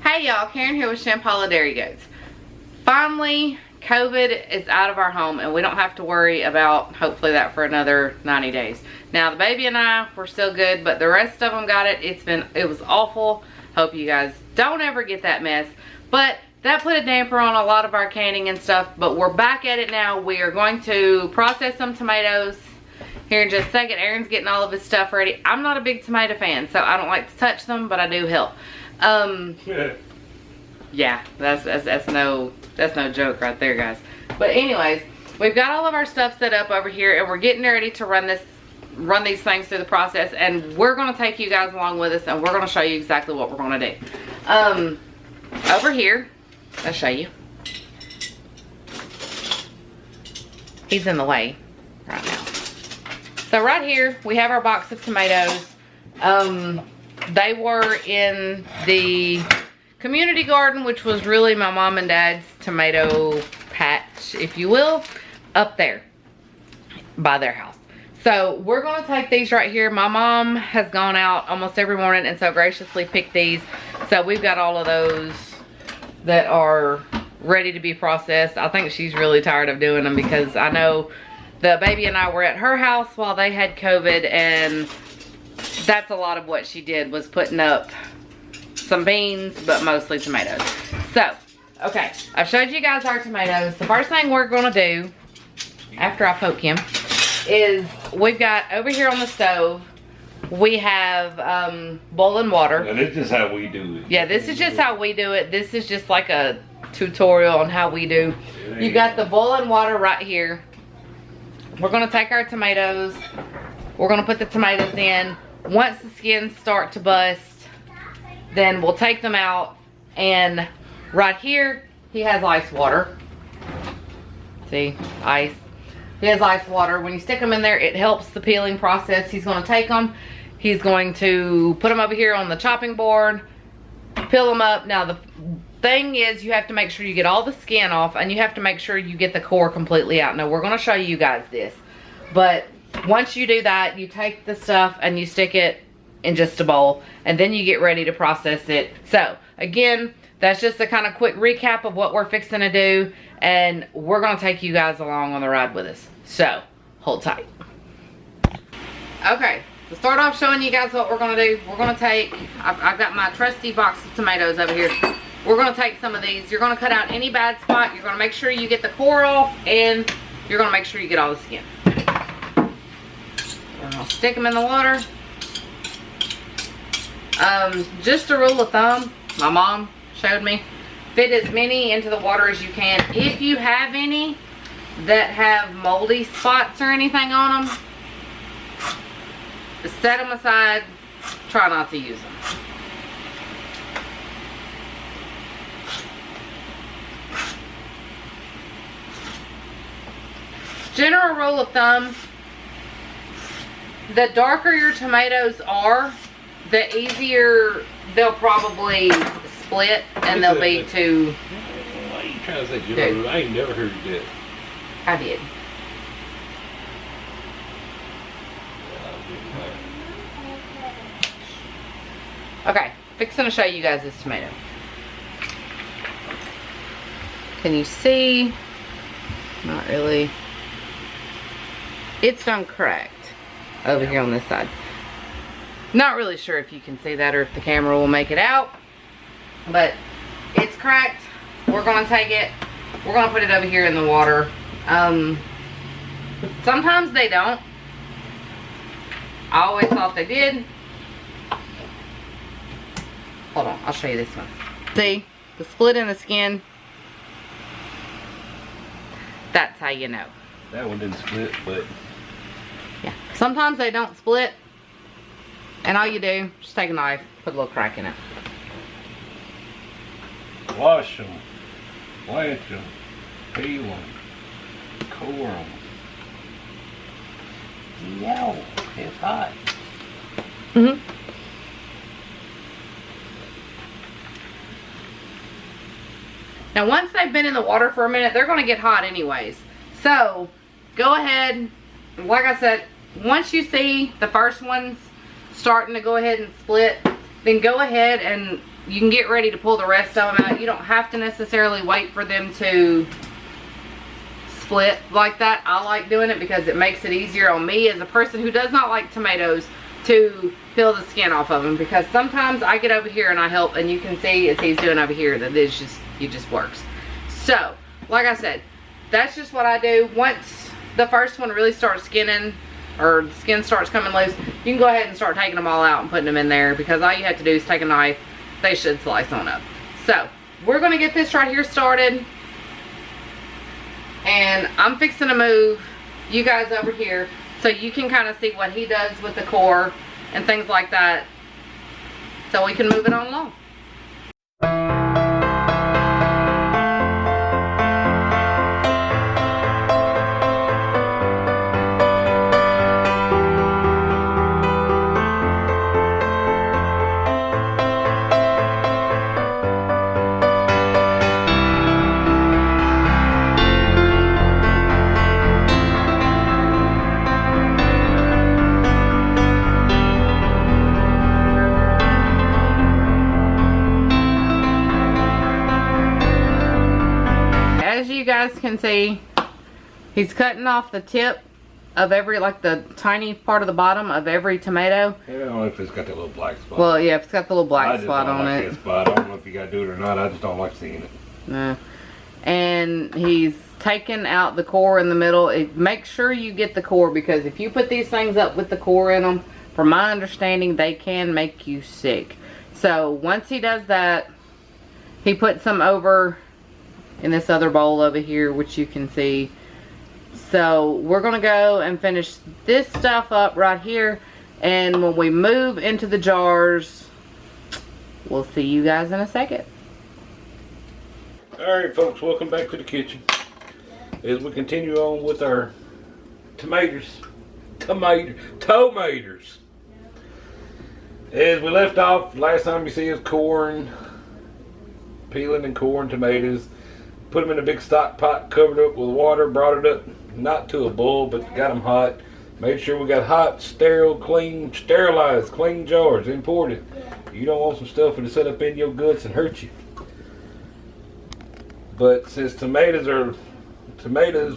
Hey y'all, Karen here with Shemp Dairy Goats. Finally, COVID is out of our home and we don't have to worry about hopefully that for another 90 days. Now the baby and I were still good, but the rest of them got it. It was awful. Hope you guys don't ever get that mess. But that put a damper on a lot of our canning and stuff, but we're back at it now. We are going to process some tomatoes here in just a second. Aaron's getting all of his stuff ready. I'm not a big tomato fan, so I don't like to touch them, but I do help. Yeah, that's no joke right there, guys. But anyways, we've got all of our stuff set up over here, and we're getting ready to run these things through the process, and we're gonna take you guys along with us, and we're gonna show you exactly what we're gonna do. Over here, I'll show you. He's in the way right now. So right here, we have our box of tomatoes. They were in the community garden, which was really my mom and dad's tomato patch, if you will, up there by their house. So we're gonna take these right here. My mom has gone out almost every morning and so graciously picked these. So we've got all of those that are ready to be processed. I think she's really tired of doing them because I know the baby and I were at her house while they had COVID, and that's a lot of what she did, was putting up some beans, but mostly tomatoes. So, okay, I've showed you guys our tomatoes. The first thing we're gonna do, after I poke him, is we've got over here on the stove, we have boiling water. And this is how we do it. Yeah, this is just how we do it. This is just like a tutorial on how we do. You got the boiling water right here. We're gonna take our tomatoes. We're gonna put the tomatoes in. Once the skins start to bust, then we'll take them out, and right here he has ice water. See, ice. He has ice water. When you stick them in there, it helps the peeling process. He's going to take them, he's going to put them over here on the chopping board, peel them up. Now the thing is, you have to make sure you get all the skin off, and you have to make sure you get the core completely out. Now we're going to show you guys this, but once you do that, you take the stuff and you stick it in just a bowl, and then you get ready to process it. So again, that's just a kind of quick recap of what we're fixing to do, and we're gonna take you guys along on the ride with us. So hold tight. Okay, to start off showing you guys what we're gonna do, we're gonna take, I've got my trusty box of tomatoes over here. We're gonna take some of these. You're gonna cut out any bad spot. You're gonna make sure you get the core off, and you're gonna make sure you get all the skin. We're gonna stick them in the water. Just a rule of thumb, my mom showed me, fit as many into the water as you can. If you have any that have moldy spots or anything on them, set them aside. Try not to use them. General rule of thumb, the darker your tomatoes are, the easier they'll probably split, and they'll be too. Why are you trying to say you? I ain't never heard that. I did. Okay, fixing to show you guys this tomato. Can you see? Not really. It's done cracked over here on this side. Not really sure if you can see that or if the camera will make it out, but it's cracked. We're gonna take it, we're gonna put it over here in the water. Sometimes they don't. I always thought they did. Hold on, I'll show you this one. See the split in the skin? That's how you know. That one didn't split, but yeah, sometimes they don't split. And all you do, just take a knife, put a little crack in it. wash them, blanch them, peel them, core them. Yo, it's hot. Mm-hmm. Now once they've been in the water for a minute, they're going to get hot anyways. So go ahead, like I said, once you see the first ones starting to go ahead and split, then go ahead and you can get ready to pull the rest of them out. You don't have to necessarily wait for them to split like that. I like doing it because it makes it easier on me as a person who does not like tomatoes to peel the skin off of them, because sometimes I get over here and I help, and you can see as he's doing over here that it just works. So like I said, that's just what I do. Once the first one really starts skinning, or the skin starts coming loose, you can go ahead and start taking them all out and putting them in there, because all you have to do is take a knife. They should slice on up. So we're going to get this right here started, and I'm fixing to move you guys over here so you can kind of see what he does with the core and things like that, so we can move it on along. You guys can see he's cutting off the tip of every, like the tiny part of the bottom of every tomato. Yeah, I don't know if it's got that little black spot. Well, yeah, if it's got the little black spot on I it. just don't like that spot. I don't know if you gotta do it or not. I just don't like seeing it. No. And he's taking out the core in the middle. Make sure you get the core, because if you put these things up with the core in them, from my understanding, they can make you sick. So once he does that, he puts some over in this other bowl over here, which you can see. So we're gonna go and finish this stuff up right here, and when we move into the jars, we'll see you guys in a second. Alright folks, welcome back to the kitchen. As we continue on with our tomatoes. As we left off, last time you see us corn, peeling and coring tomatoes. Put them in a big stock pot, covered up with water, brought it up, not to a boil, but got them hot. Made sure we got hot, sterile, clean, sterilized, clean jars, imported. You don't want some stuff that'll set up in your guts and hurt you. But since tomatoes,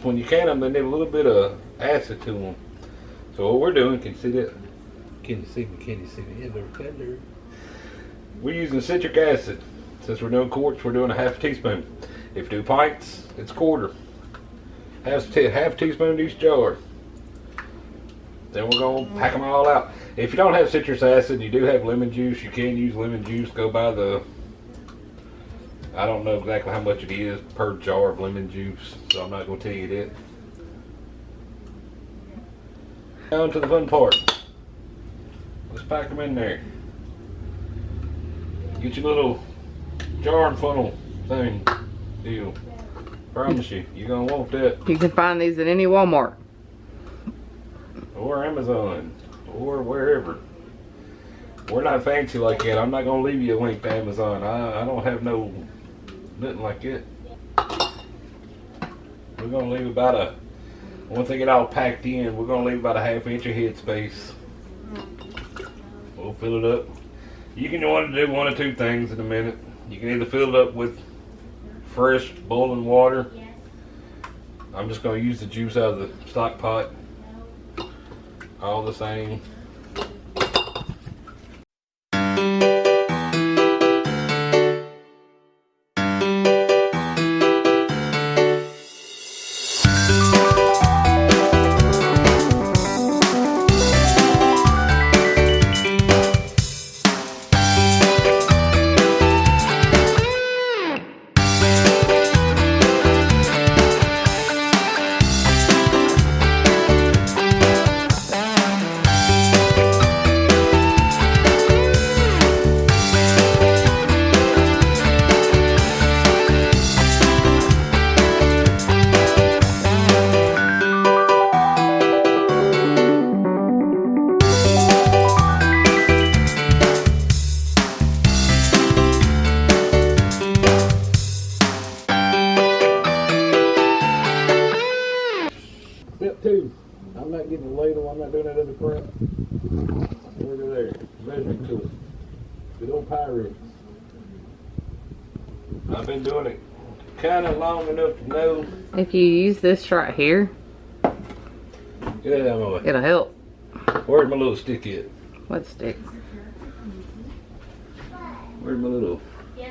when you can them, they need a little bit of acid to them. So what we're doing, can you see that? Can you see me? Can you see me? We're using citric acid. Since we're doing quarts, we're doing a half teaspoon. If you do pints, it's quarter. Half teaspoon to each jar. Then we're going to pack them all out. If you don't have citrus acid, you do have lemon juice. You can use lemon juice. Go by the, I don't know exactly how much it is per jar of lemon juice, so I'm not going to tell you that. Down to the fun part. Let's pack them in there. Get your little jar and funnel thing deal. Promise you, you're going to want that. You can find these at any Walmart. Or Amazon. Or wherever. We're not fancy like that. I'm not going to leave you a link to Amazon. I don't have nothing like it. We're going to leave about once they get all packed in, we're going to leave about a ½ inch of head space. We'll fill it up. You can want to do one or two things in a minute. You can either fill it up with fresh boiling water. I'm just going to use the juice out of the stock pot. All the same. Step 2. I'm not getting a ladle. I'm not doing that other crap. Look at there. Measuring tool. Good old Pyrex. I've been doing it kind of long enough to know. If you use this right here, Get out of my way. it'll help. Where's my little stick at? What stick? Where's my little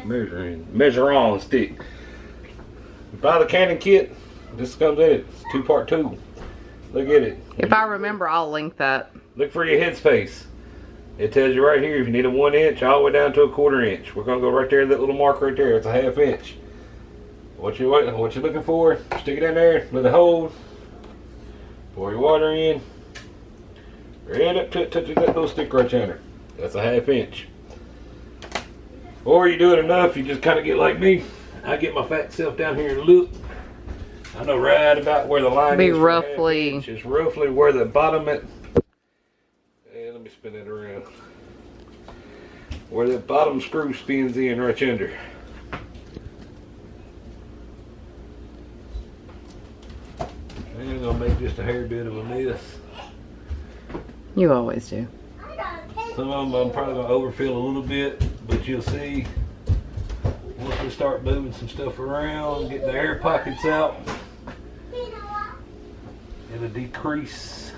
measure-on stick? Buy the Canon kit. This comes in it. It's 2-part tube. Look at it. If I remember, I'll link that. Look for your headspace. It tells you right here if you need a 1 inch all the way down to a 1/4 inch. We're gonna go right there, that little mark right there. It's a 1/2 inch. What you looking for? Stick it in there, let it hold. Pour your water in. Right up to it, touch that little stick right there. That's a 1/2 inch. Or you do it enough, you just kind of get like me. I get my fat self down here and look. I know right about where the line Be is. roughly. It's roughly where the bottom it. And let me spin it around. Where the bottom screw spins in right under. And I'm gonna make just a hair bit of a mess. You always do. Some of them I'm probably gonna overfill a little bit, but you'll see once we start moving some stuff around, get the air pockets out, it'll decrease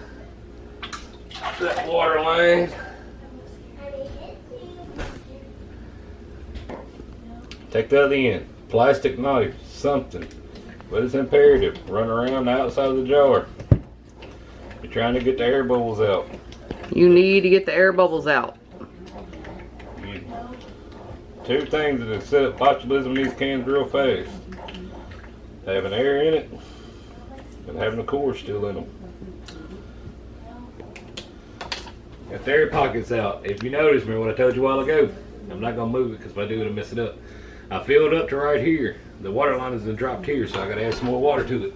that water line. Take the other end, plastic knife, something, but it's imperative. Run around the outside of the jar. You're trying to get the air bubbles out. You need to get the air bubbles out. Two things that have set up botulism in these cans real fast. Having air in it and having the core still in them. Got the air pockets out. If you notice me, what I told you a while ago, I'm not going to move it because if I do it'll mess it up. I filled up to right here. The water line has been dropped here, so I got to add some more water to it.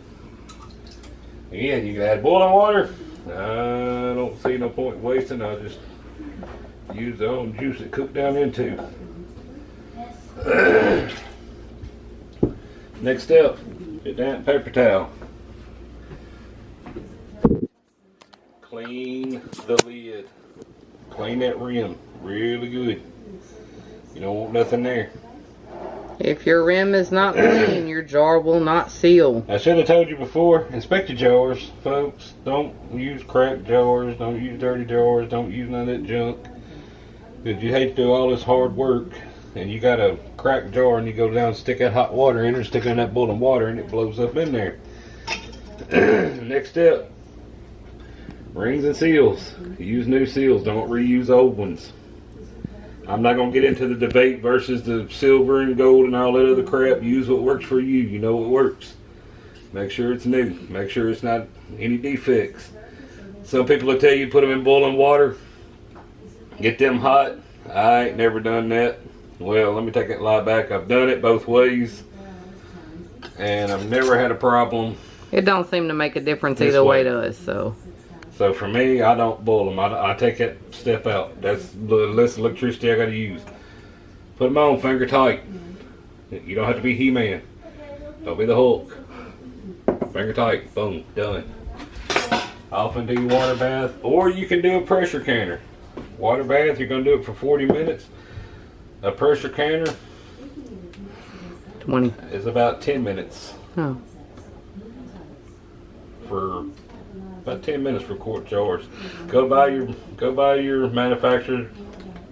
Again, you can add boiling water. I don't see no point wasting. I'll just use the own juice it cooked down into. Next step, get that paper towel. Clean the lid. Clean that rim really good. You don't want nothing there. If your rim is not clean, your jar will not seal. I should have told you before, inspect your jars, folks. Don't use cracked jars, don't use dirty jars, don't use none of that junk. Because you hate to do all this hard work and you got a cracked jar and you go down and stick that hot water in it, stick it in that boiling water and it blows up in there. Next step, rings and seals. Use new seals, don't reuse old ones. I'm not going to get into the debate versus the silver and gold and all that other crap. Use what works for you. You know what works. Make sure it's new. Make sure it's not any defects. Some people will tell you put them in boiling water. Get them hot. I ain't never done that. Well, let me take that lie back. I've done it both ways. And I've never had a problem. It don't seem to make a difference either way to us, so. So for me, I don't boil them. I take that step out. That's the less electricity I got to use. Put them on finger tight. You don't have to be He-Man. Don't be the Hulk. Finger tight. Boom. Done. Off and do your water bath. Or you can do a pressure canner. Water bath, you're going to do it for 40 minutes. A pressure canner 20 is about 10 minutes. Oh. For about 10 minutes for quart jars. Go buy your manufacturer,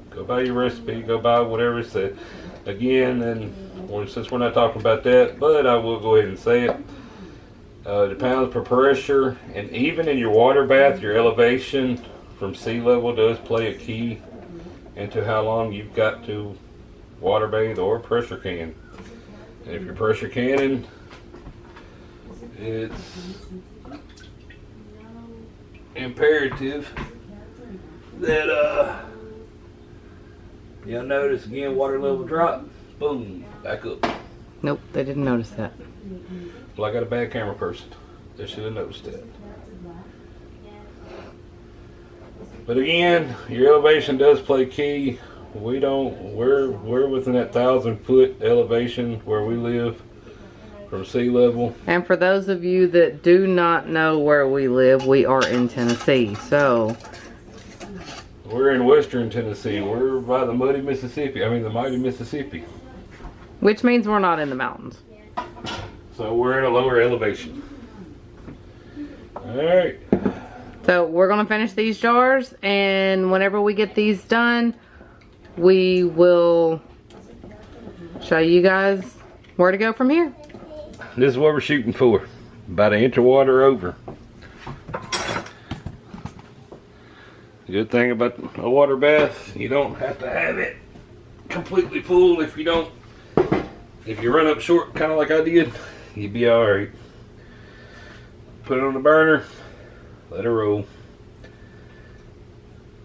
go buy your recipe, go buy whatever it said. Again, and since we're not talking about that, but I will go ahead and say it. The pounds per pressure, and even in your water bath, your elevation from sea level does play a key into how long you've got to water bathe or pressure can. And if you're pressure canning, it's imperative that you'll notice again water level drop, boom, back up. Nope, they didn't notice that. Well, I got a bad camera person. They should have noticed that. But again, your elevation does play key. We're within that 1,000-foot elevation where we live from sea level. And for those of you that do not know where we live, we are in Tennessee. So we're in western Tennessee. We're by the mighty Mississippi. Which means we're not in the mountains. So we're at a lower elevation. Alright. So we're gonna finish these jars, and whenever we get these done, we will show you guys where to go from here. This is what we're shooting for. About an inch of water over. The good thing about a water bath, you don't have to have it completely full. If you run up short, kind of like I did, you'd be alright. Put it on the burner, let it roll.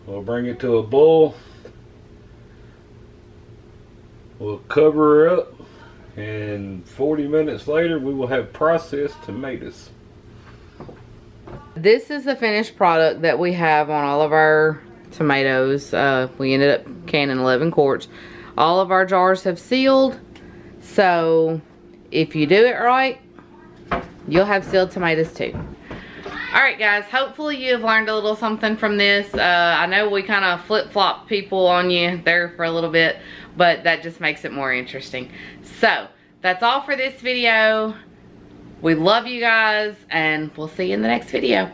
We'll bring it to a boil. We'll cover her up, and 40 minutes later we will have processed tomatoes. This is the finished product that we have on all of our tomatoes. We ended up canning 11 quarts. All of our jars have sealed, so if you do it right, you'll have sealed tomatoes too. Alright guys, hopefully you have learned a little something from this. I know we kind of flip-flop people on you there for a little bit, but that just makes it more interesting. So, that's all for this video. We love you guys, and we'll see you in the next video.